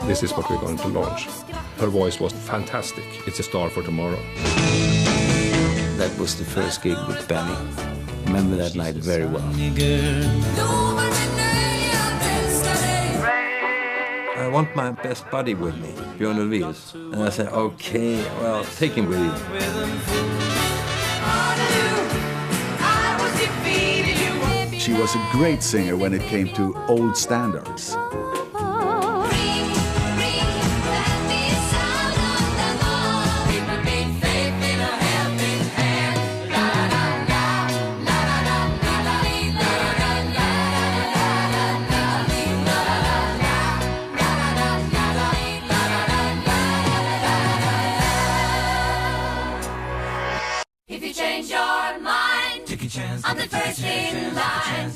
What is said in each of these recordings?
this is what we're going to launch. Her voice was fantastic. It's a star for tomorrow. That was the first gig with Benny. I remember that night very well. I want my best buddy with me, Björn Ulvaeus. And I said, okay, well, take him with you. She was a great singer when it came to old standards. I'm the first in line.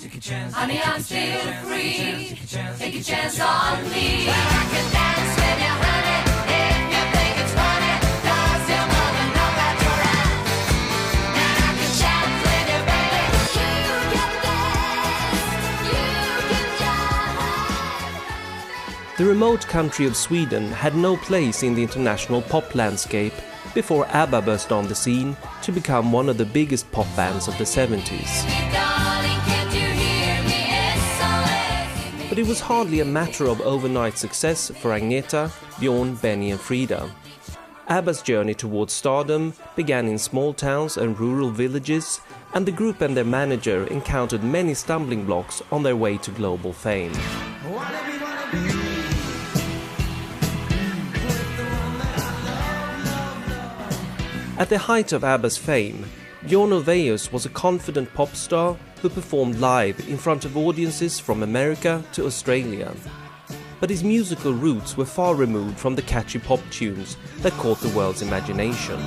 Honey, I'm still free. Take a chance on me. Well, I can dance with you, honey, if you think it's funny. Does your mother know that you're right? And I can chat with you, baby. You can dance, you can jive. The remote country of Sweden had no place in the international pop landscape before ABBA burst on the scene to become one of the biggest pop bands of the 70s. But it was hardly a matter of overnight success for Agneta, Björn, Benny and Frida. ABBA's journey towards stardom began in small towns and rural villages, and the group and their manager encountered many stumbling blocks on their way to global fame. At the height of ABBA's fame, Björn Ulvaeus was a confident pop star who performed live in front of audiences from America to Australia. But his musical roots were far removed from the catchy pop tunes that caught the world's imagination.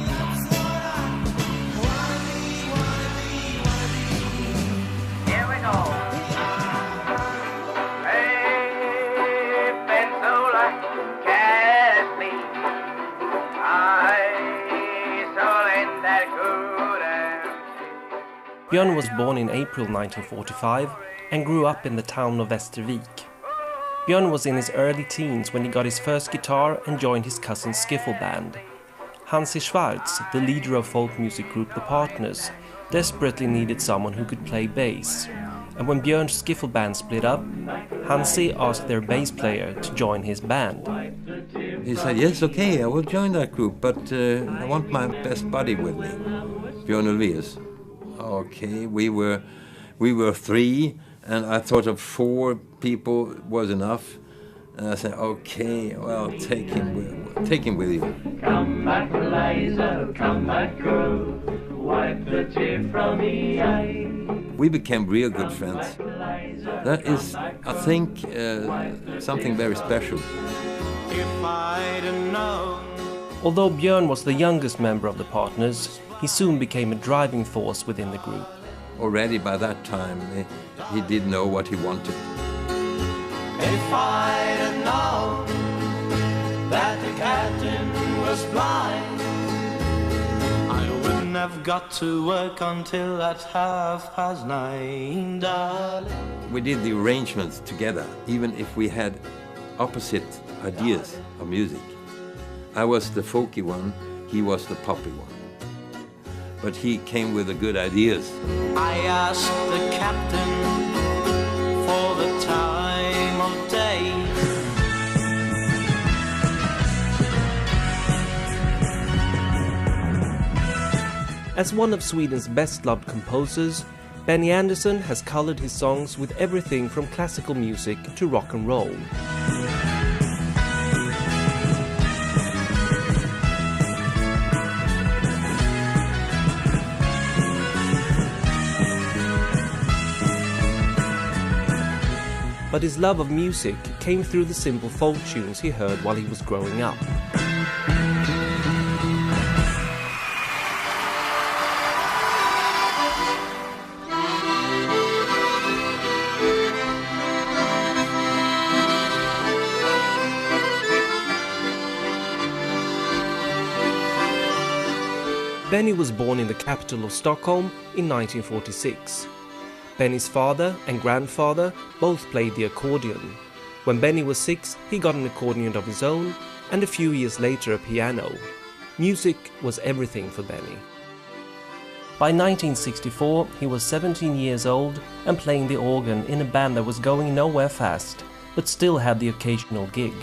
Björn was born in April 1945 and grew up in the town of Västervik. Björn was in his early teens when he got his first guitar and joined his cousin's skiffle band. Hansi Schwarz, the leader of folk music group The Partners, desperately needed someone who could play bass. And when Björn's skiffle band split up, Hansi asked their bass player to join his band. He said, yes, okay, I will join that group, but I want my best buddy with me, Björn Ulvaeus. Okay, we were 3, and I thought of 4 people was enough. And I said, okay, well, take him with you. Come back, Liza, come back, girl, wipe the tear from the eye. We became real good friends. That is, I think, something very special. If I'd known. Although Björn was the youngest member of the Partners, he soon became a driving force within the group. Already by that time, he did know what he wanted. If I'd known that the captain was blind, I wouldn't have got to work until at 9:30, darling. We did the arrangements together, even if we had opposite ideas of music. I was the folky one, he was the poppy one. But he came with the good ideas. I asked the captain for the time of day. As one of Sweden's best-loved composers, Benny Andersson has colored his songs with everything from classical music to rock and roll. But his love of music came through the simple folk tunes he heard while he was growing up. Benny was born in the capital of Stockholm in 1946. Benny's father and grandfather both played the accordion. When Benny was 6, he got an accordion of his own, and a few years later a piano. Music was everything for Benny. By 1964, he was 17 years old and playing the organ in a band that was going nowhere fast, but still had the occasional gig.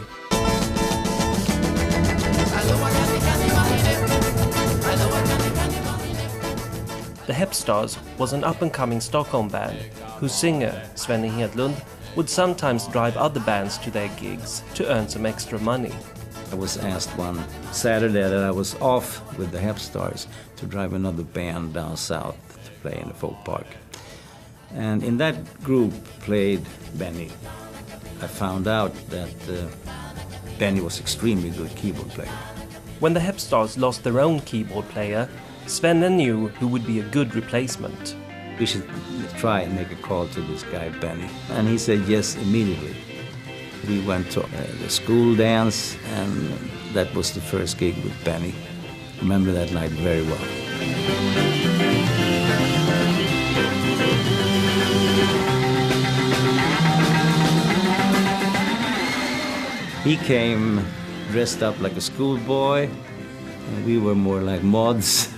The Hepstars was an up-and-coming Stockholm band, whose singer, Sven Hedlund, would sometimes drive other bands to their gigs to earn some extra money. I was asked one Saturday that I was off with the Hepstars to drive another band down south to play in the folk park. And in that group played Benny. I found out that Benny was extremely good keyboard player. When the Hepstars lost their own keyboard player, Sven knew who would be a good replacement. We should try and make a call to this guy Benny. And he said yes immediately. We went to the school dance, and that was the first gig with Benny. I remember that night very well. He came dressed up like a schoolboy, and we were more like mods.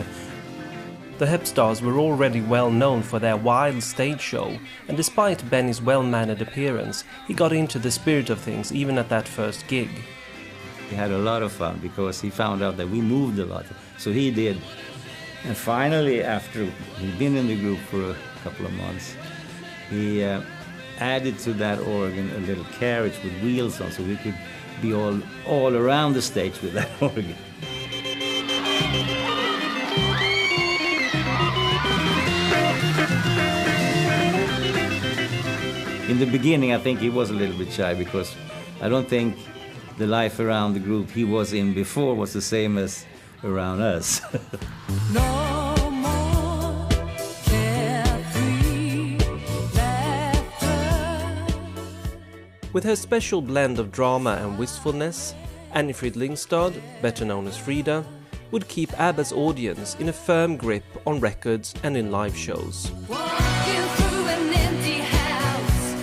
The Hepstars were already well known for their wild stage show, and despite Benny's well-mannered appearance, he got into the spirit of things even at that first gig. We had a lot of fun because he found out that we moved a lot, so he did. And finally, after he'd been in the group for a couple of months, he added to that organ a little carriage with wheels on, so we could be all around the stage with that organ. In the beginning, I think he was a little bit shy because I don't think the life around the group he was in before was the same as around us. No more carefree laughter. With her special blend of drama and wistfulness, Anni-Frid Lyngstad, better known as Frida, would keep ABBA's audience in a firm grip on records and in live shows. Walking through an empty house,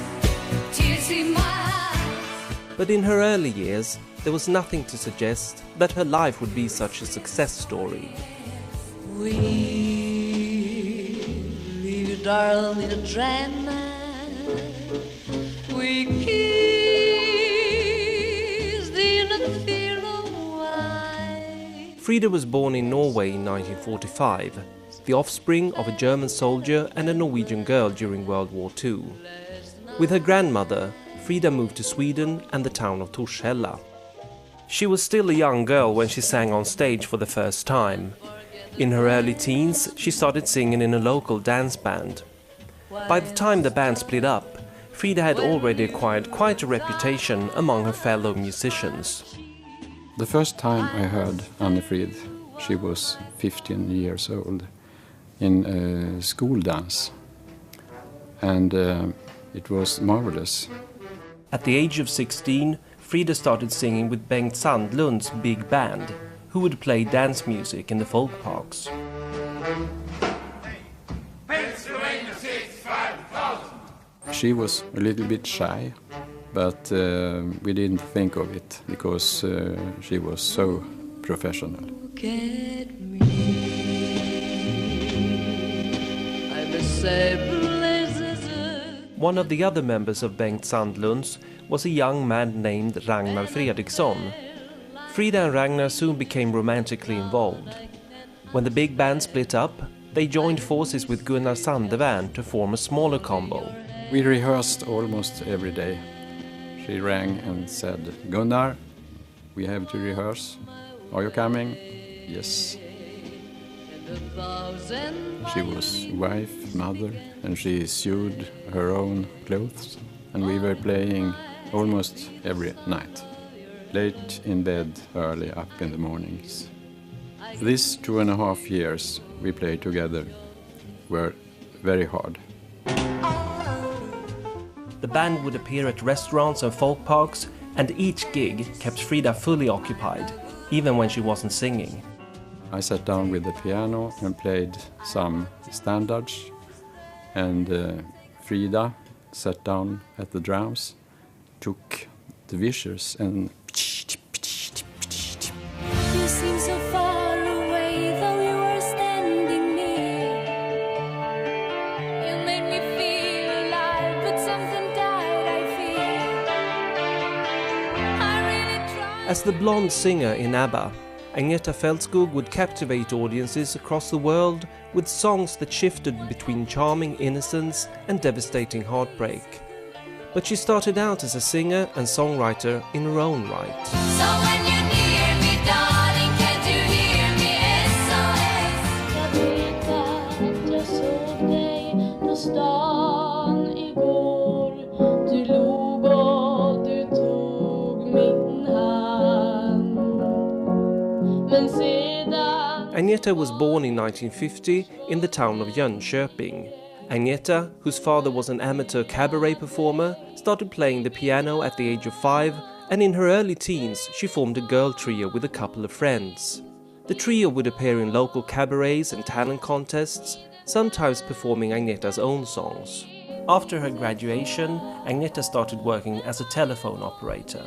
tears in my eyes. But in her early years, there was nothing to suggest that her life would be such a success story. We leave you, darling, in a drama. We kissed in a field of wine. Frida was born in Norway in 1945, the offspring of a German soldier and a Norwegian girl during World War II. With her grandmother, Frida moved to Sweden and the town of Torshälla. She was still a young girl when she sang on stage for the first time. In her early teens, she started singing in a local dance band. By the time the band split up, Frida had already acquired quite a reputation among her fellow musicians. The first time I heard Anni-Frid, she was 15 years old, in a school dance. And it was marvelous. At the age of 16, Frida started singing with Bengt Sandlund's big band, who would play dance music in the folk parks. She was a little bit shy, but we didn't think of it because she was so professional. Look at me. I'm a civilizer. One of the other members of Bengt Sandlund's was a young man named Ragnar Fredriksson. Frida and Ragnar soon became romantically involved. When the big band split up, they joined forces with Gunnar Sandevärn to form a smaller combo. We rehearsed almost every day. She rang and said, "Gunnar, we have to rehearse. Are you coming?" Yes. She was wife, mother, and she sewed her own clothes. And we were playing almost every night. Late in bed, early up in the mornings. These 2.5 years we played together were very hard. The band would appear at restaurants and folk parks, and each gig kept Frida fully occupied, even when she wasn't singing. I sat down with the piano and played some standards, and Frida sat down at the drums, took vicious and You seem so far away, though you were standing near. You made me feel alive, but something died, I fear. I really tried. As the blonde singer in ABBA, Agneta Fältskog would captivate audiences across the world with songs that shifted between charming innocence and devastating heartbreak. But she started out as a singer and songwriter in her own right. So when you're near me, darling, can't you hear me? SOS. Jag vet att jag såg dig på stan igår. Du log och du tog min hand. Men sedan... Agneta was born in 1950 in the town of Jönköping. Agneta, whose father was an amateur cabaret performer, started playing the piano at the age of 5, and in her early teens she formed a girl trio with a couple of friends. The trio would appear in local cabarets and talent contests, sometimes performing Agneta's own songs. After her graduation, Agneta started working as a telephone operator.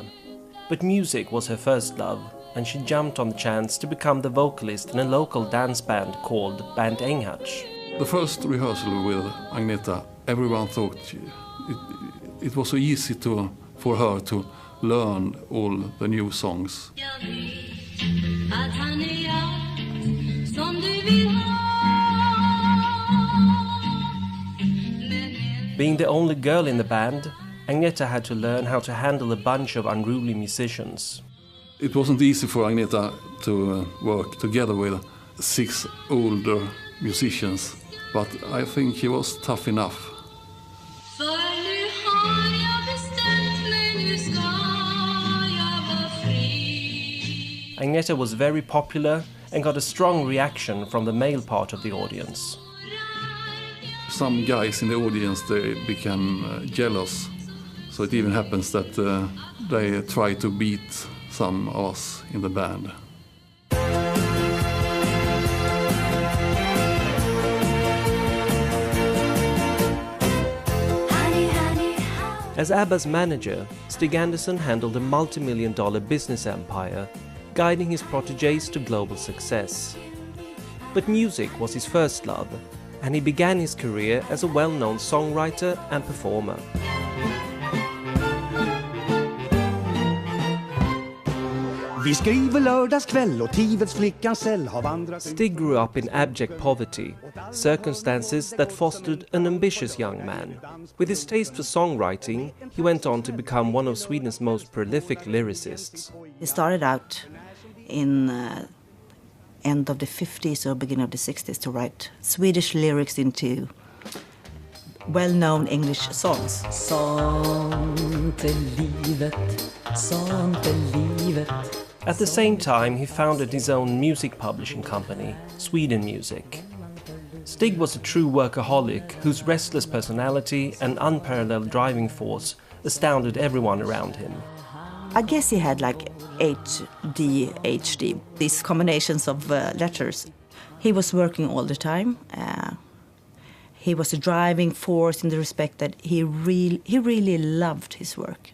But music was her first love, and she jumped on the chance to become the vocalist in a local dance band called Band Enghach. The first rehearsal with Agneta, everyone thought it was so easy for her to learn all the new songs. Being the only girl in the band, Agneta had to learn how to handle a bunch of unruly musicians. It wasn't easy for Agneta to work together with 6 older musicians, but I think she was tough enough. Agneta was very popular and got a strong reaction from the male part of the audience. Some guys in the audience, they became jealous, so it even happens that they try to beat some of us in the band. As ABBA's manager, Stig Andersson handled a multi-million-dollar business empire, guiding his protégés to global success. But music was his first love, and he began his career as a well-known songwriter and performer. Vi skriver lördagskväll och Tivets flickans cell har vandrat... Stig grew up in abject poverty, circumstances that fostered an ambitious young man. With his taste for songwriting, he went on to become one of Sweden's most prolific lyricists. He started out in end of the 50s or beginning of the 60s to write Swedish lyrics into well-known English songs. Sånt är livet, sånt är livet. At the same time, he founded his own music publishing company, Sweden Music. Stig was a true workaholic whose restless personality and unparalleled driving force astounded everyone around him. I guess he had like ADHD, these combinations of letters. He was working all the time. He was a driving force in the respect that he really loved his work.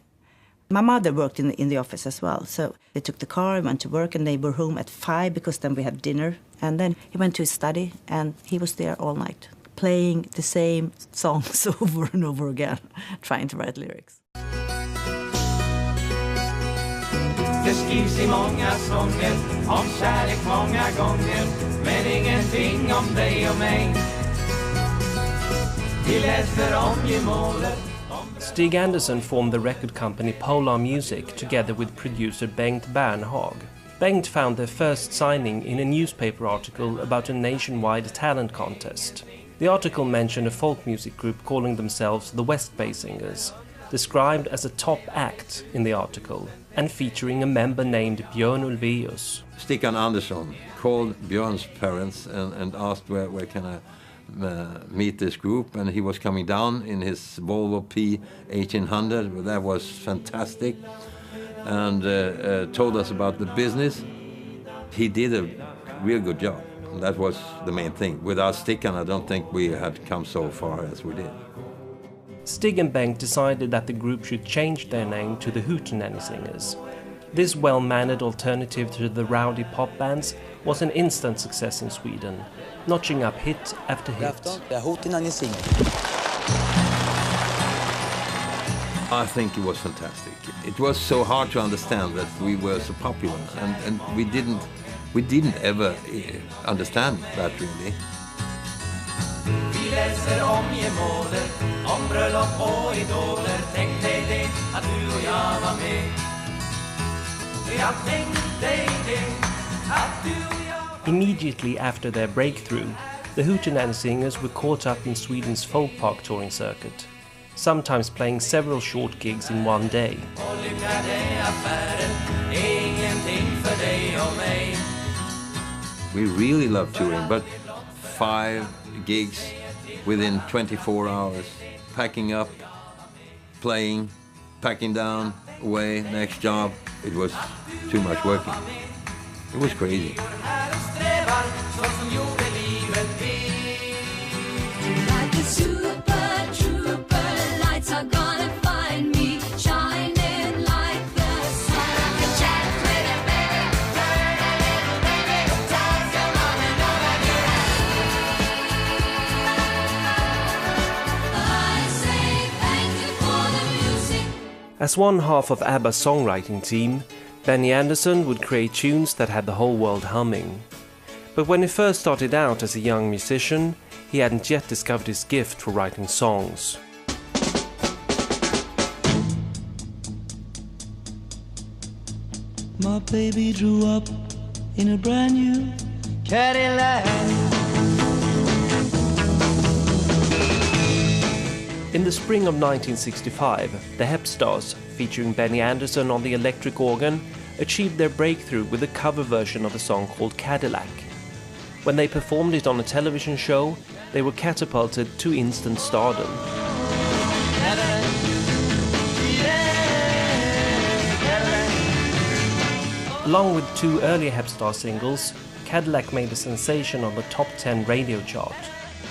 My mother worked in the office as well, so they took the car, went to work, and they were home at 5 because then we had dinner. And then he went to his study, and he was there all night, playing the same songs over and over again, trying to write lyrics. Det skrivs i många sånger om kärlek många gånger, men ingenting om dig och mig. Vi läser om gemålet. Stig Andersson formed the record company Polar Music together with producer Bengt Bernhag. Bengt found their first signing in a newspaper article about a nationwide talent contest. The article mentioned a folk music group calling themselves the West Bay Singers, described as a top act in the article, and featuring a member named Björn Ulvaeus. Stickan Andersson called Björn's parents and asked where can I meet this group, and he was coming down in his Volvo P1800. That was fantastic, and told us about the business. He did a real good job. That was the main thing. Without Stickan, I don't think we had come so far as we did. Stig and Bengt decided that the group should change their name to the Hootenanny Singers. This well-mannered alternative to the rowdy pop bands was an instant success in Sweden, notching up hit after hit. I think it was fantastic. It was so hard to understand that we were so popular, and we didn't ever understand that really. Vi läser om gemåler, om bröllop och idoler. Tänk dig det, att du och jag var med. Ja, tänk dig det, att du och jag... Immediately after their breakthrough, the Hootenanny Singers were caught up in Sweden's folk park touring circuit, sometimes playing several short gigs in one day. Och lyckade affären, ingenting för dig och mig. We really loved touring, but 5 gigs within 24 hours, packing up, playing, packing down, away, next job. It was too much working. It was crazy. Like a super trooper, lights are gonna find me shining like the sun. I can chat with a baby, learn a little baby, tell your mom and know that you're I say thank you for the music. As one half of ABBA's songwriting team, Benny Andersson would create tunes that had the whole world humming. But when he first started out as a young musician, he hadn't yet discovered his gift for writing songs. My baby drew up in a brand new Cadillac. In the spring of 1965, the Hepstars, featuring Benny Andersson on the electric organ, achieved their breakthrough with a cover version of a song called Cadillac. When they performed it on a television show, they were catapulted to instant stardom. Along with 2 earlier Hepstar singles, Cadillac made a sensation on the top 10 radio chart.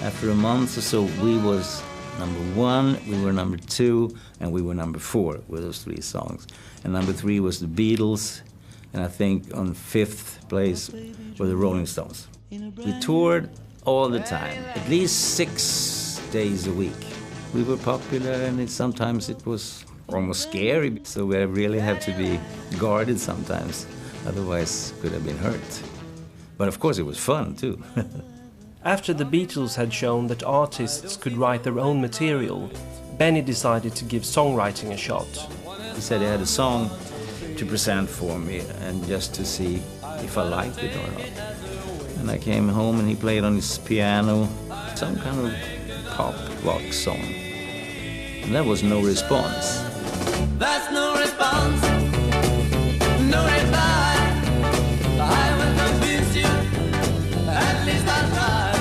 After a month or so, we was number 1, we were number 2, and we were number 4 with those 3 songs. And number 3 was the Beatles, and I think on 5th place were the Rolling Stones. We toured all the time, at least 6 days a week. We were popular, and sometimes it was almost scary, so we really had to be guarded sometimes, otherwise could have been hurt. But of course it was fun too. After the Beatles had shown that artists could write their own material, Benny decided to give songwriting a shot. He said he had a song to present for me, and just to see if I liked it or not. And I came home and he played on his piano some kind of pop rock song. And there was no response. That's no response, no reply. I will convince you, at least I'll try.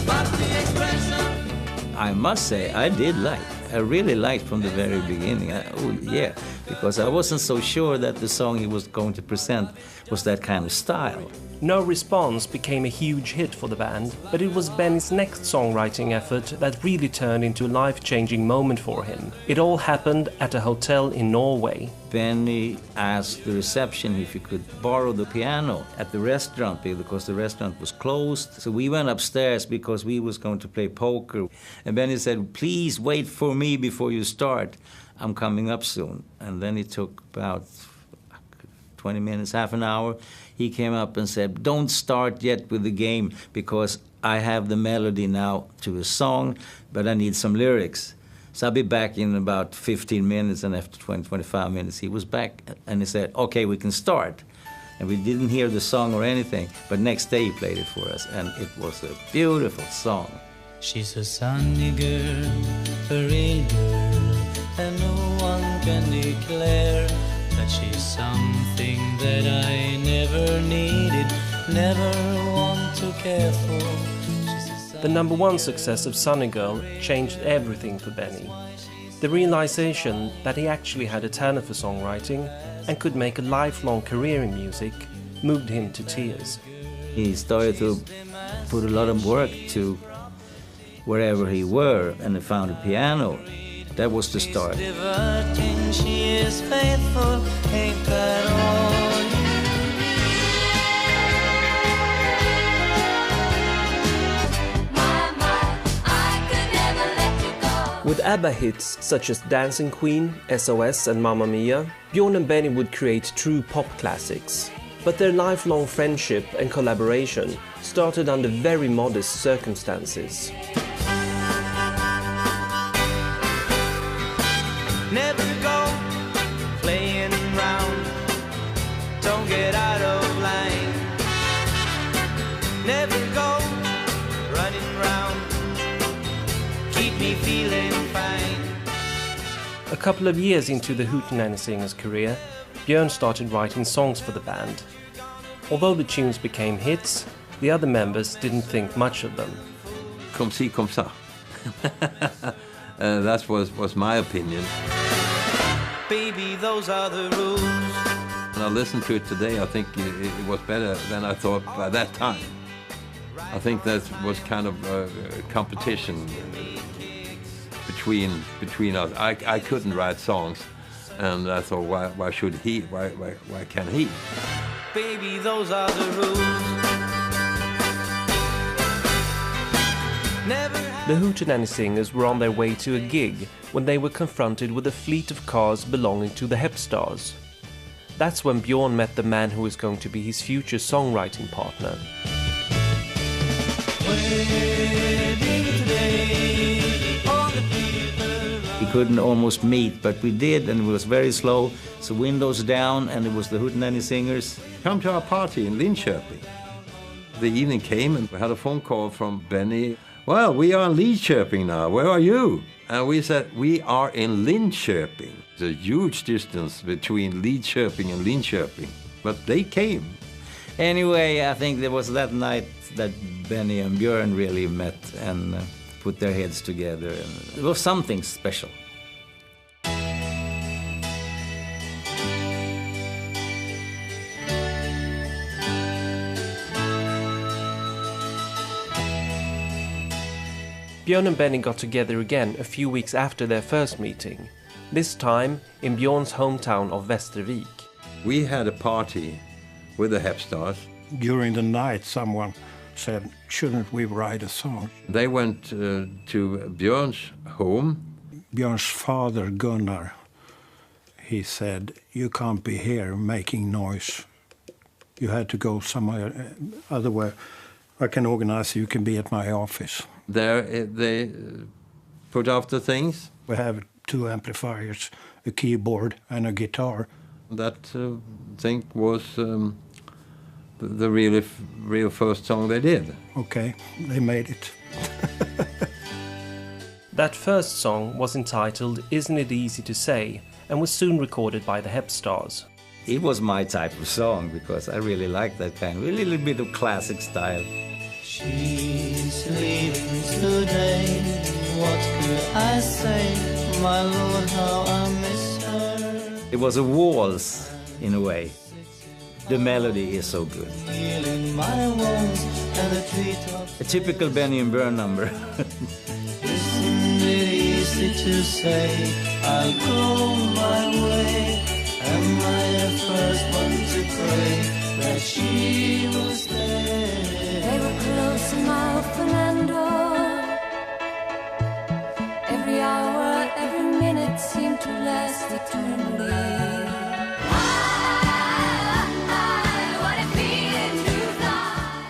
But the expression... I must say, I did like. I really liked from the very beginning. Oh yeah, because I wasn't so sure that the song he was going to present was that kind of style. No Response became a huge hit for the band, but it was Benny's next songwriting effort that really turned into a life-changing moment for him. It all happened at a hotel in Norway. Benny asked the reception if he could borrow the piano at the restaurant because the restaurant was closed. So we went upstairs because we was going to play poker. And Benny said, "Please wait for me before you start. I'm coming up soon." And then it took about 20 minutes, half an hour. He came up and said, "Don't start yet with the game because I have the melody now to a song, but I need some lyrics. So I'll be back in about 15 minutes." And after 20, 25 minutes, he was back and he said, "Okay, we can start." And we didn't hear the song or anything, but next day he played it for us, and it was a beautiful song. She's a sunny girl, a real girl, and no one can declare that she's something that I never needed, never want to care for. The number 1 success of Sunny Girl changed everything for Benny. The realization that he actually had a talent for songwriting and could make a lifelong career in music moved him to tears. He started to put a lot of work to wherever he were, and he found a piano. That was the start. Diverting, she is faithful, ain't that all you With ABBA hits such as Dancing Queen, SOS and Mamma Mia, Björn and Benny would create true pop classics. But their lifelong friendship and collaboration started under very modest circumstances. never go playing round, don't get out of line, never go running round, keep me feeling fine. A couple of years into the Hootenanny Singer's career, Björn started writing songs for the band. Although the tunes became hits, the other members didn't think much of them. Comme ci, comme ça. That was my opinion. Baby, those are the rules. When I listen to it today, I think it was better than I thought by that time. I think that was kind of a competition between us. I couldn't write songs, and I thought, why should he? Why can he? Baby, those are the rules. The Hootenanny Singers were on their way to a gig when they were confronted with a fleet of cars belonging to the Hepstars. That's when Björn met the man who was going to be his future songwriting partner. We couldn't almost meet, but we did, and it was very slow. So windows down, and it was the Hootenanny Singers. Come to our party in Linköping. The evening came, and we had a phone call from Benny. Well, we are in Linköping now. Where are you? And we said, we are in Linköping. There's a huge distance between Linköping and Linköping. But they came. Anyway, I think it was that night that Benny and Björn really met and put their heads together. And it was something special. Björn and Benny got together again a few weeks after their first meeting, this time in Björn's hometown of Västervik. We had a party with the Hepstars. During the night, someone said, shouldn't we write a song? They went to Björn's home. Björn's father, Gunnar, he said, you can't be here making noise. You had to go somewhere, otherwise I can organize, you can be at my office. There they put off the things. We have 2 amplifiers, a keyboard and a guitar. That thing was the real first song they did. Okay, they made it. That first song was entitled Isn't It Easy to Say and was soon recorded by the Hepstars. It was my type of song because I really liked that kind of a little bit of classic style. She's leaving today. What could I say? My Lord, how I miss her. It was a waltz, in a way. The melody is so good. Healing my wounds and the treetops. A typical Benny and Björn number. Isn't it easy to say? I'll go my way. Am I the first one to pray that she will stay? They were close enough, Fernando. Every hour, every minute seemed to last eternally.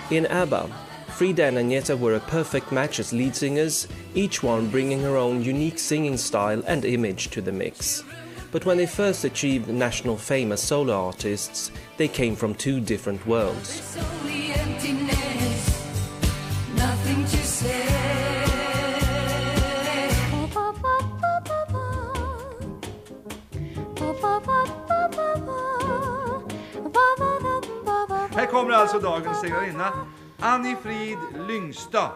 In ABBA, Frida and Agneta were a perfect match as lead singers, each one bringing her own unique singing style and image to the mix. But when they first achieved national fame as solo artists, they came from 2 different worlds. Nothing to say. Här kommer alltså dagens segrarinna, Anni-Frid Lyngstad.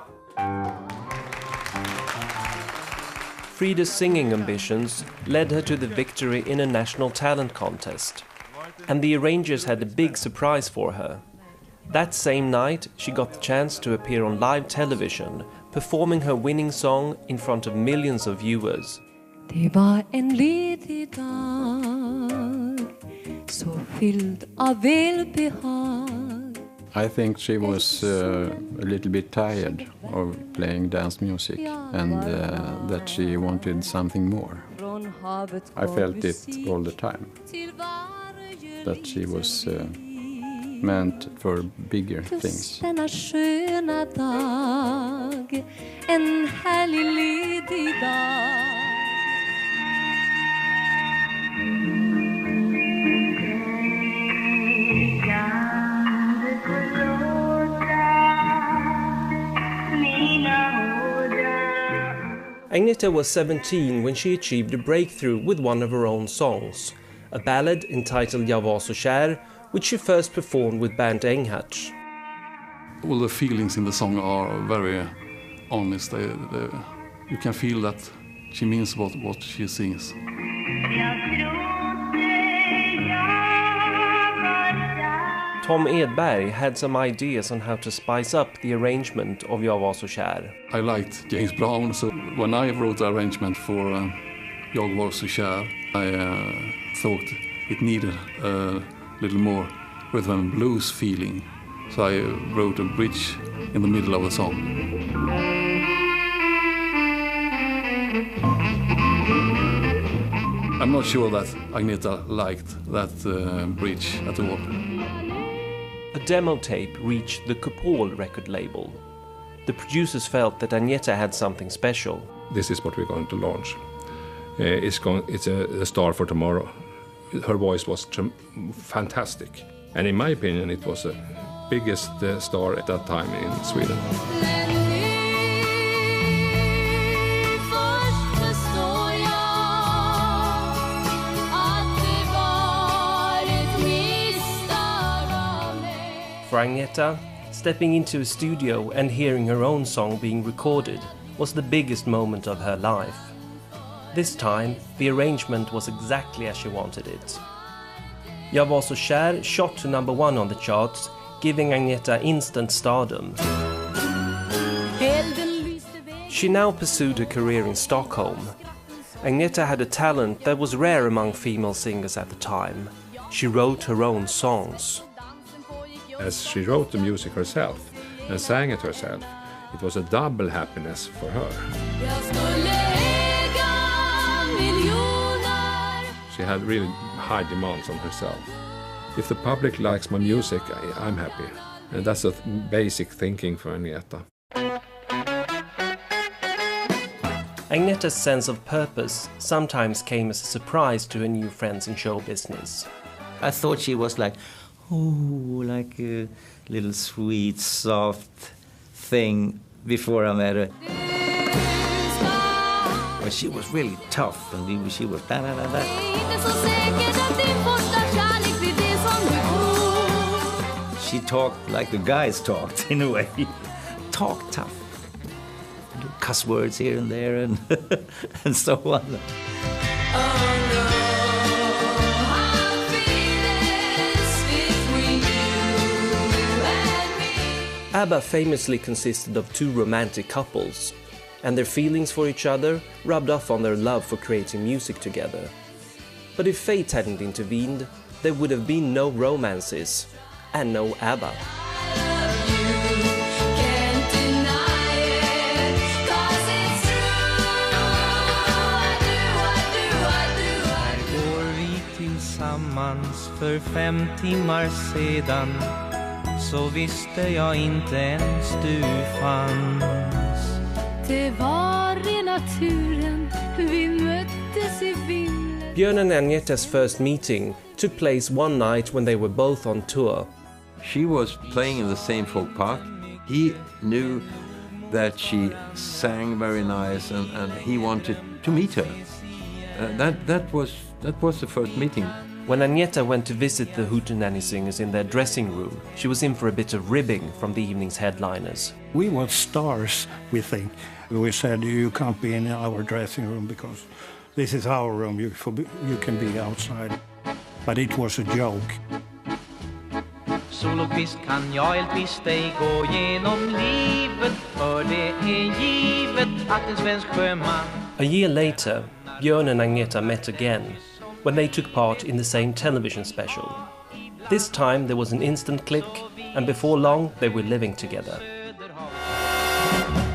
Frida's singing ambitions led her to the victory in a national talent contest. And the arrangers had a big surprise for her. That same night, she got the chance to appear on live television, performing her winning song in front of millions of viewers. Det var en ledig dag, så fylld av välbehag. I think she was a little bit tired of playing dance music and that she wanted something more. I felt it all the time, that she was meant for bigger things. Denna sköna dag, en härlig ledig dag. Agneta was 17 when she achieved a breakthrough with one of her own songs, a ballad entitled Jag var så kär, which she first performed with band Enghatch. All the feelings in the song are very honest. You can feel that she means what she sings. Tom Edberg had some ideas on how to spice up the arrangement of Jag var så kär. I liked James Brown, so when I wrote the arrangement for Jag var så kär, I thought it needed a little more rhythm and blues feeling. So I wrote a bridge in the middle of the song. I'm not sure that Agneta liked that bridge at all. A demo tape reached the Kupol record label. The producers felt that Agneta had something special. This is what we're going to launch. It's a star for tomorrow. Her voice was fantastic. And in my opinion, it was the biggest star at that time in Sweden. For Agneta, stepping into a studio and hearing her own song being recorded was the biggest moment of her life. This time, the arrangement was exactly as she wanted it. Jag var så kär shot to #1 on the charts, giving Agneta instant stardom. She now pursued a career in Stockholm. Agneta had a talent that was rare among female singers at the time. She wrote her own songs. As she wrote the music herself and sang it herself, it was a double happiness for her. She had really high demands on herself. If the public likes my music, I'm happy. And that's a basic thinking for Agneta. Agneta's sense of purpose sometimes came as a surprise to her new friends in show business. I thought she was like a little sweet, soft thing before I met her. But she was really tough, and she was da-da-da-da. She talked like the guys talked, in a way. Talk tough. Cuss words here and there, and, and so on. ABBA famously consisted of two romantic couples, and their feelings for each other rubbed off on their love for creating music together. But if fate hadn't intervened, there would have been no romances, and no ABBA. Här går vi tillsammans för 5 timmar sedan, så visste jag inte ens du fanns. Det var i naturen, vi möttes i vinden. Björn and Agnetas first meeting took place one night when they were both on tour. She was playing in the same folk park. He knew that she sang very nice, and he wanted to meet her. That was the first meeting. When Agneta went to visit the Hootenanny singers in their dressing room, she was in for a bit of ribbing from the evening's headliners. We were stars, we think. We said, you can't be in our dressing room because this is our room, you can be outside. But it was a joke. sol och visst kan jag helt visst ej gå genom livet, för det är givet att en svensk sjöman. A year later, Björn and Agneta met again, when they took part in the same television special. This time there was an instant click, and before long they were living together.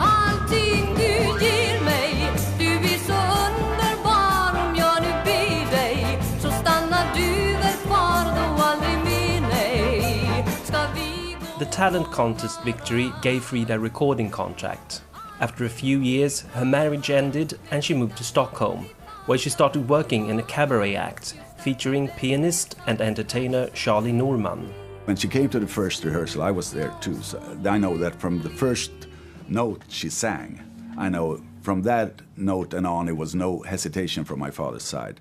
Allting du ger mig, du är så underbar. Om jag nu ber dig, så stannar du väl kvar då aldrig mer nej. Ska vi gå... The talent contest victory gave Frida a recording contract. After a few years, her marriage ended and she moved to Stockholm, where she started working in a cabaret act featuring pianist and entertainer Charlie Norman. When she came to the first rehearsal, I was there too. So I know that from the first note she sang, I know from that note and on, it was no hesitation from my father's side.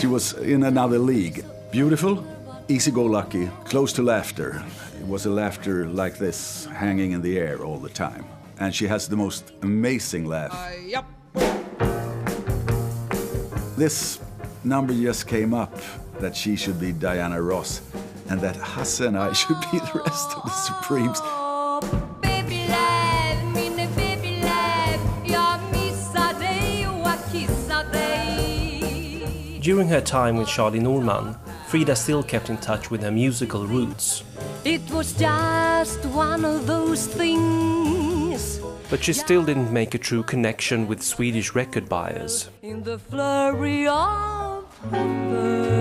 She was in another league. Beautiful, easy-go-lucky, close to laughter. It was a laughter like this, hanging in the air all the time. And she has the most amazing laugh. This number just came up that she should be Diana Ross and that Hasse and I should be the rest of the Supremes. During her time with Charlie Norman, Frida still kept in touch with her musical roots. It was just one of those things. But she still didn't make a true connection with Swedish record buyers. In the flurry of first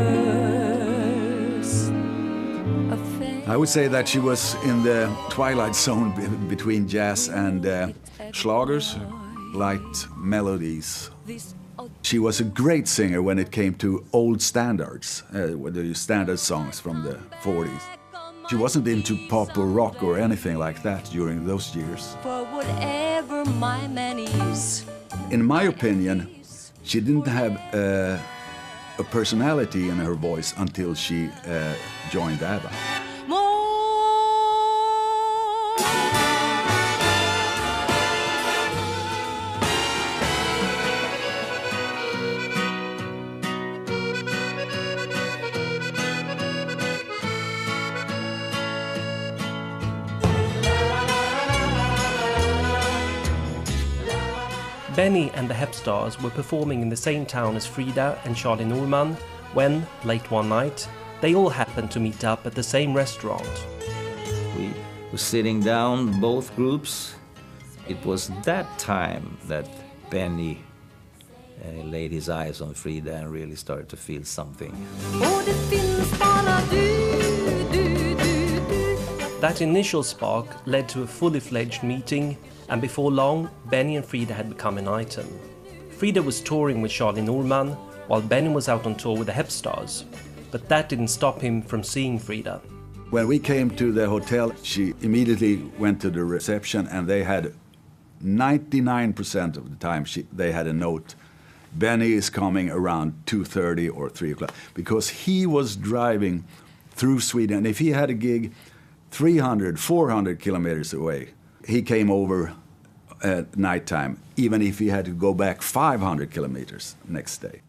affair. I would say that she was in the twilight zone between jazz and schlagers, light melodies. She was a great singer when it came to old standards, the standard songs from the 40s. She wasn't into pop or rock or anything like that during those years. For whatever my man is. In my opinion, she didn't have a personality in her voice until she joined ABBA. Benny and the Hepstars were performing in the same town as Frida and Charlie Norman when, late one night, they all happened to meet up at the same restaurant. We were sitting down, both groups. It was that time that Benny laid his eyes on Frida and really started to feel something. That initial spark led to a fully fledged meeting, and before long, Benny and Frida had become an item. Frida was touring with Charlie Norman, while Benny was out on tour with the Hepstars. But that didn't stop him from seeing Frida. When we came to the hotel, she immediately went to the reception, and they had 99% of the time they had a note. Benny is coming around 2:30 or 3 o'clock, because he was driving through Sweden. And if he had a gig 300, 400 kilometers away, he came over at nighttime, even if he had to go back 500 kilometers next day.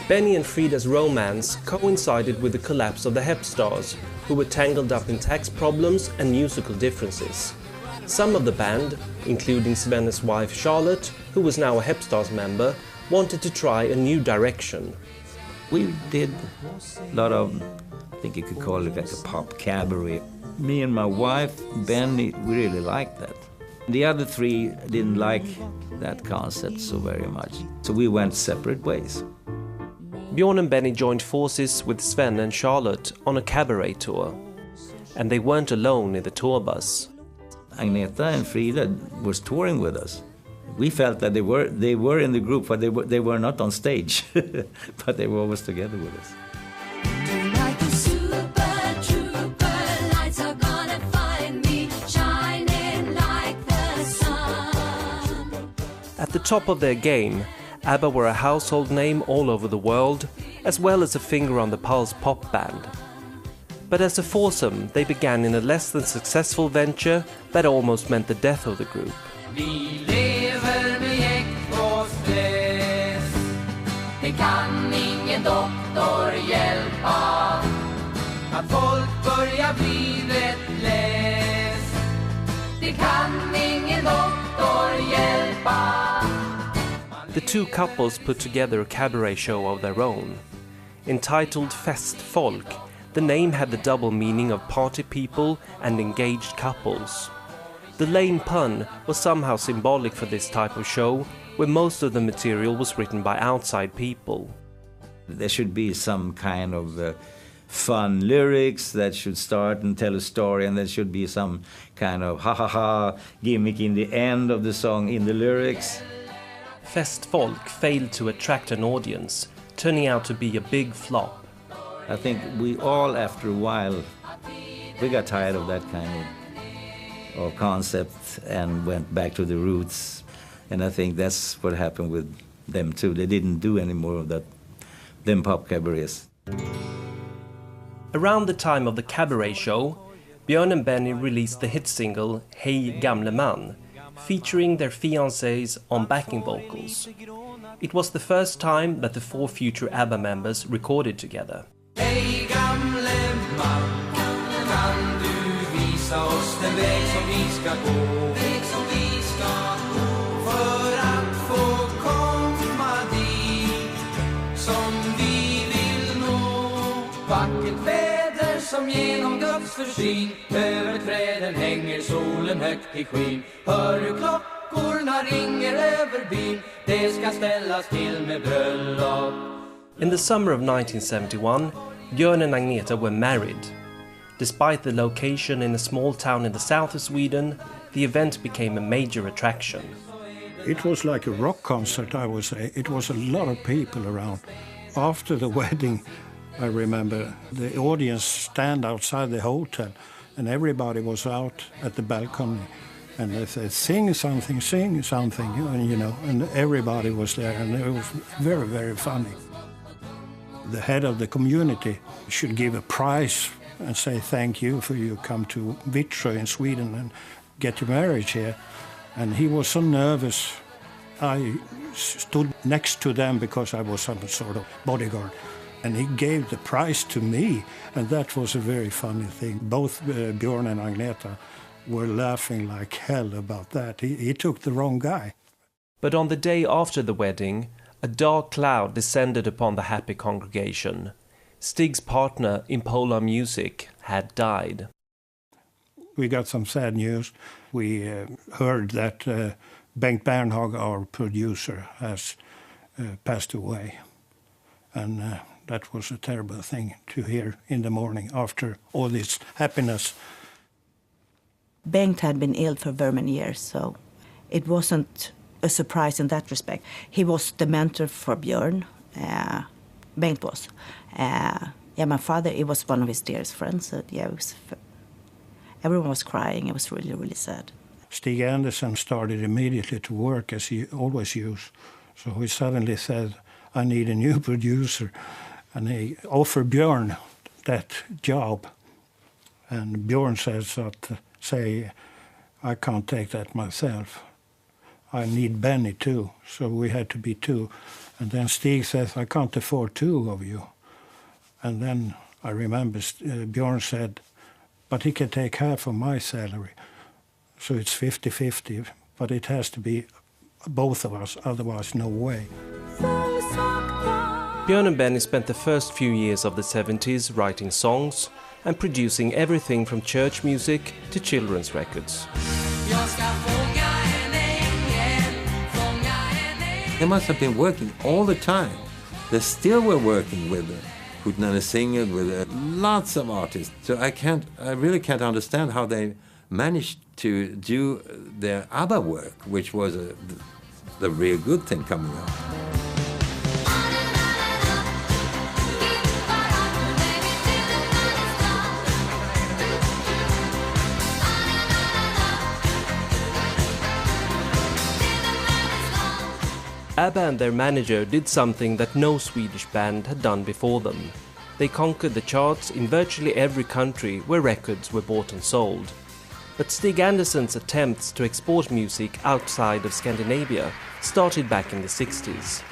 Benny and Frida's romance coincided with the collapse of the Hepstars, who were tangled up in tax problems and musical differences. Some of the band, including Svenne's wife Charlotte, who was now a Hepstars member, wanted to try a new direction. We did a lot of, I think you could call it like a pop cabaret. Me and my wife, Benny, we really liked that. The other three didn't like that concept so very much, so we went separate ways. Björn and Benny joined forces with Sven and Charlotte on a cabaret tour. And they weren't alone in the tour bus. Agneta and Frida was touring with us. We felt that they were in the group, but they were not on stage, but they were always together with us. Tonight the super trooper lights are gonna find me shining like the sun. At the top of their game, ABBA were a household name all over the world, as well as a finger on the pulse pop band. But as a foursome, they began in a less than successful venture that almost meant the death of the group. Vi lever med jäkt och stress. Det kan ingen doktor hjälpa. Att folk börjar bli rätt less. Det kan ingen doktor hjälpa. The two couples put together a cabaret show of their own. Entitled Festfolk, the name had the double meaning of party people and engaged couples. The lame pun was somehow symbolic for this type of show, where most of the material was written by outside people. There should be some kind of fun lyrics that should start and tell a story, and there should be some kind of ha-ha-ha gimmick in the end of the song in the lyrics. Festfolk failed to attract an audience, turning out to be a big flop. I think we all, after a while, we got tired of that kind of concept and went back to the roots. And I think that's what happened with them too. They didn't do any more of that, them pop cabarets. Around the time of the cabaret show, Björn and Benny released the hit single Hej gamle man, featuring their fiancés on backing vocals. It was the first time that the four future ABBA members recorded together. Hej gamle man, kan du visa oss den väg som vi ska gå? Väg som vi ska gå för att få komma dit som vi vill nå. Vackert väder som genom Guds försyn, över träden hänger solen högt i skyn. Hör du klockorna ringer över byn, det ska ställas till med bröllop. In the summer of 1971, Björn and Agneta were married. Despite the location in a small town in the south of Sweden, the event became a major attraction. It was like a rock concert, I would say. It was a lot of people around. After the wedding, I remember the audience stand outside the hotel and everybody was out at the balcony and they said, sing something, you know, and everybody was there and it was very, very funny. The head of the community should give a prize and say thank you for you come to Vittsjö in Sweden and get your marriage here. And he was so nervous. I stood next to them because I was some sort of bodyguard. And he gave the prize to me, and that was a very funny thing. Both Björn and Agneta were laughing like hell about that. He took the wrong guy. But on the day after the wedding, a dark cloud descended upon the happy congregation. Stig's partner in Polar Music had died. We got some sad news. We heard that Bengt Bernhag, our producer, has passed away. And that was a terrible thing to hear in the morning after all this happiness. Bengt had been ill for very many years, so it wasn't a surprise in that respect. He was the mentor for Björn, Bengt was. My father, he was one of his dearest friends. So everyone was crying. It was really, really sad. Stig Anderson started immediately to work as he always used. So he suddenly said, I need a new producer. And he offered Björn that job. And Björn says that, I can't take that myself. I need Benny too. So we had to be two. And then Stig says, I can't afford two of you. And then I remember Björn said, but he can take half of my salary. So it's 50-50, but it has to be both of us, otherwise no way. Björn and Benny spent the first few years of the 70s writing songs and producing everything from church music to children's records. They must have been working all the time. They still were working with Hutnane Singer, with lots of artists. So I really can't understand how they managed to do their ABBA work, which was the real good thing coming up. ABBA and their manager did something that no Swedish band had done before them. They conquered the charts in virtually every country where records were bought and sold. But Stig Andersson's attempts to export music outside of Scandinavia started back in the 60s.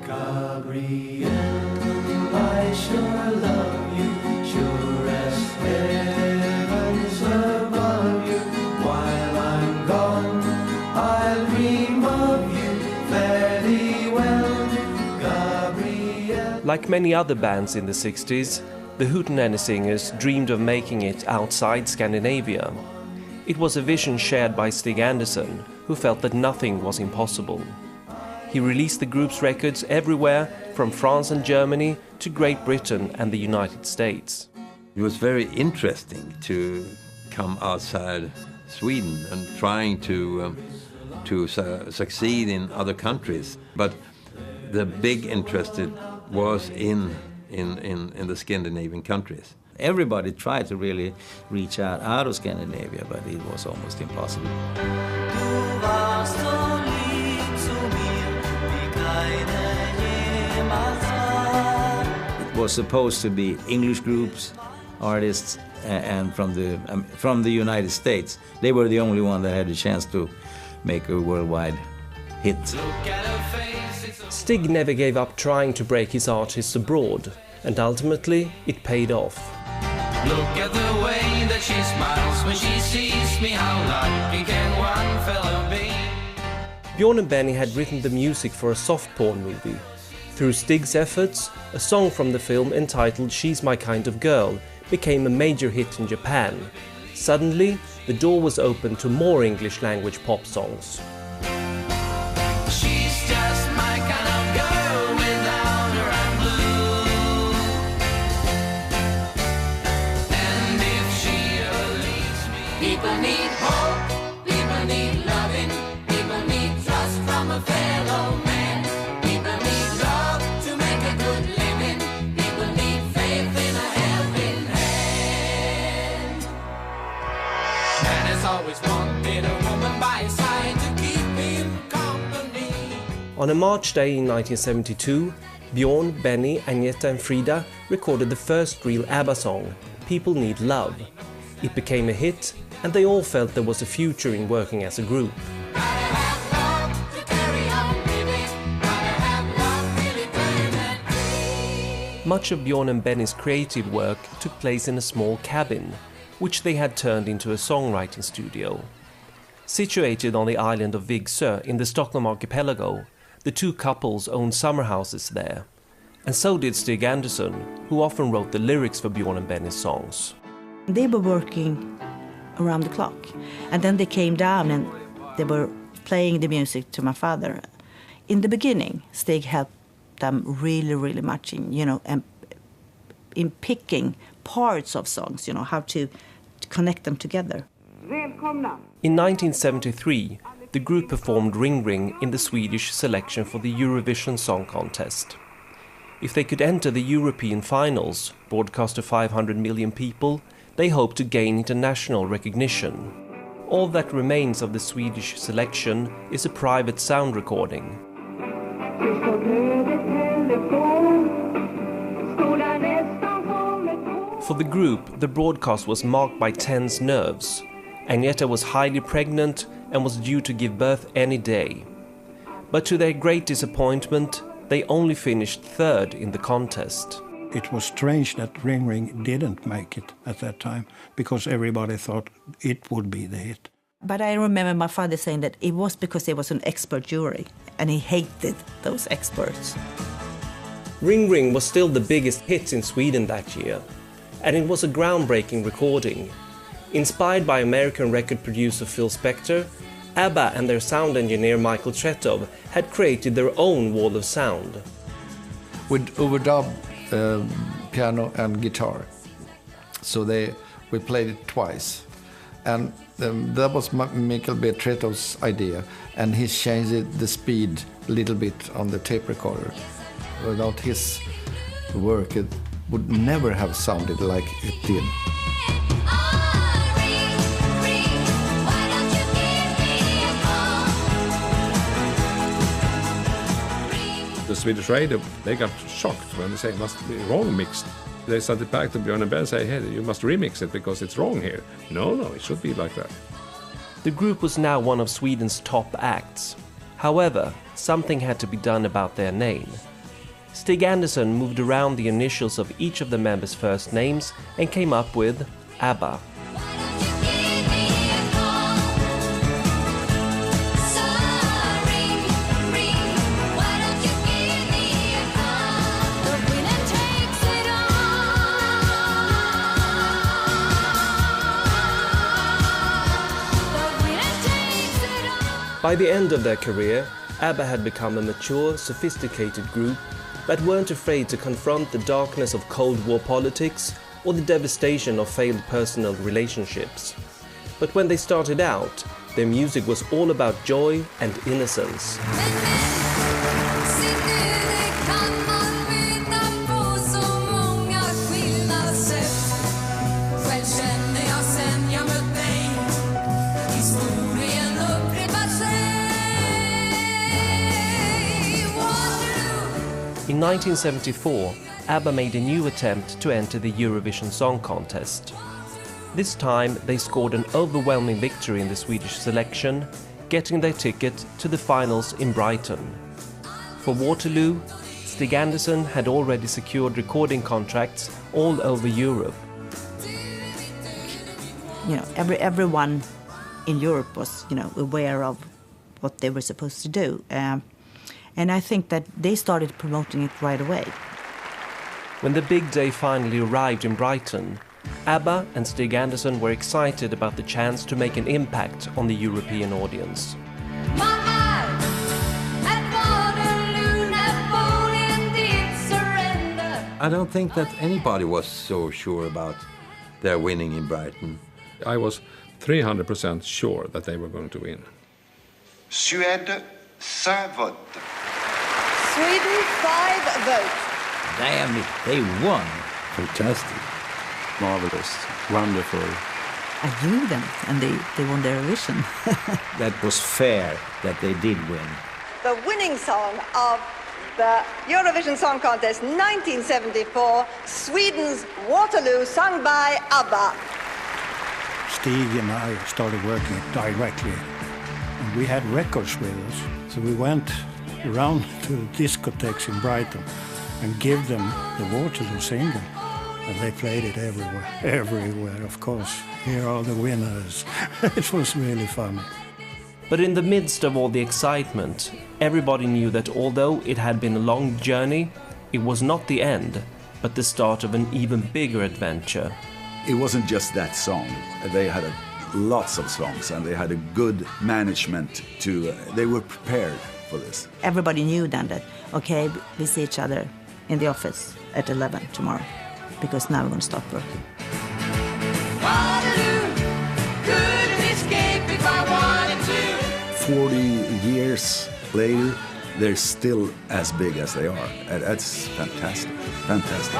Gabrielle, I sure love you, sure as heavens above you. While I'm gone, I'll dream of you fairly well, Gabrielle. Like many other bands in the 60s, the Hootenanny Singers dreamed of making it outside Scandinavia. It was a vision shared by Stig Andersson, who felt that nothing was impossible. He released the group's records everywhere, from France and Germany to Great Britain and the United States. It was very interesting to come outside Sweden and trying to succeed in other countries. But the big interest was in the Scandinavian countries. Everybody tried to really reach out of Scandinavia, but it was almost impossible. It was supposed to be English groups, artists, and from the United States. They were the only one that had a chance to make a worldwide hit. Stig never gave up trying to break his artists abroad, and ultimately it paid off. Look at the way that she smiles when she sees me, how lucky can one fellow be? Bjorn and Benny had written the music for a soft porn movie. Through Stig's efforts, a song from the film entitled She's My Kind of Girl became a major hit in Japan. Suddenly, the door was open to more English language pop songs. She's just my kind of girl, without her I'm blue. And if she ever leaves me, people need hope, people need loving, people need trust from a fellow man. People need love to make a good living, people need faith in a helping hand. Man has always wanted a woman by his side to keep him company. On a March day in 1972, Bjorn, Benny, Agneta and Frida recorded the first real ABBA song, People Need Love. It became a hit, and they all felt there was a future in working as a group. Much of Bjorn and Benny's creative work took place in a small cabin, which they had turned into a songwriting studio. Situated on the island of Vigsö in the Stockholm archipelago, the two couples owned summer houses there. And so did Stig Andersson, who often wrote the lyrics for Bjorn and Benny's songs. They were working around the clock. And then they came down and they were playing the music to my father. In the beginning, Stig helped them really, really much in picking parts of songs, how to connect them together. In 1973, the group performed Ring Ring in the Swedish selection for the Eurovision Song Contest. If they could enter the European finals, broadcast to 500 million people, they hoped to gain international recognition. All that remains of the Swedish selection is a private sound recording. For the group, the broadcast was marked by tense nerves. Agneta was highly pregnant and was due to give birth any day. But to their great disappointment, they only finished third in the contest. It was strange that Ring Ring didn't make it at that time, because everybody thought it would be the hit. But I remember my father saying that it was because there was an expert jury, and he hated those experts. Ring Ring was still the biggest hit in Sweden that year, and it was a groundbreaking recording. Inspired by American record producer Phil Spector, ABBA and their sound engineer Michael Tretov had created their own wall of sound. With overdub piano and guitar. So we played it twice. And that was Michael B. Tretov's idea, and he changed the speed a little bit on the tape recorder. Without his work, it would never have sounded like it did. the Swedish radio, they got shocked when they say it must be wrong mixed. They sent it back to Björn and Ben and say, hey, you must remix it because it's wrong here. No, it should be like that. The group was now one of Sweden's top acts. However, something had to be done about their name. Stig Andersson moved around the initials of each of the members' first names and came up with ABBA. By the end of their career, ABBA had become a mature, sophisticated group that weren't afraid to confront the darkness of Cold War politics or the devastation of failed personal relationships. But when they started out, their music was all about joy and innocence. In 1974, ABBA made a new attempt to enter the Eurovision Song Contest. This time, they scored an overwhelming victory in the Swedish selection, getting their ticket to the finals in Brighton. For Waterloo, Stig Andersson had already secured recording contracts all over Europe. Everyone in Europe was, aware of what they were supposed to do. And I think that they started promoting it right away. When the big day finally arrived in Brighton, ABBA and Stig Andersson were excited about the chance to make an impact on the European audience. I don't think that anybody was so sure about their winning in Brighton. I was 300% sure that they were going to win. Suède, 5 votes. Sweden, 5 votes. Damn it, they won. Fantastic. Marvelous. Wonderful. I knew them, and they won their Eurovision. That was fair that they did win. The winning song of the Eurovision Song Contest 1974, Sweden's Waterloo, sung by ABBA. Stig and I started working directly, and we had records with us. So we went around to the discotheques in Brighton and gave them the Waterloo single. And they played it everywhere, of course. Here are the winners. It was really funny. But in the midst of all the excitement, everybody knew that although it had been a long journey, it was not the end, but the start of an even bigger adventure. It wasn't just that song. They had lots of songs, and they had a good management they were prepared for this. Everybody knew then that, okay, we see each other in the office at 11 tomorrow, because now we're going to start working. Waterloo, couldn't escape if I wanted to. 40 years later, they're still as big as they are. That's fantastic. Fantastic.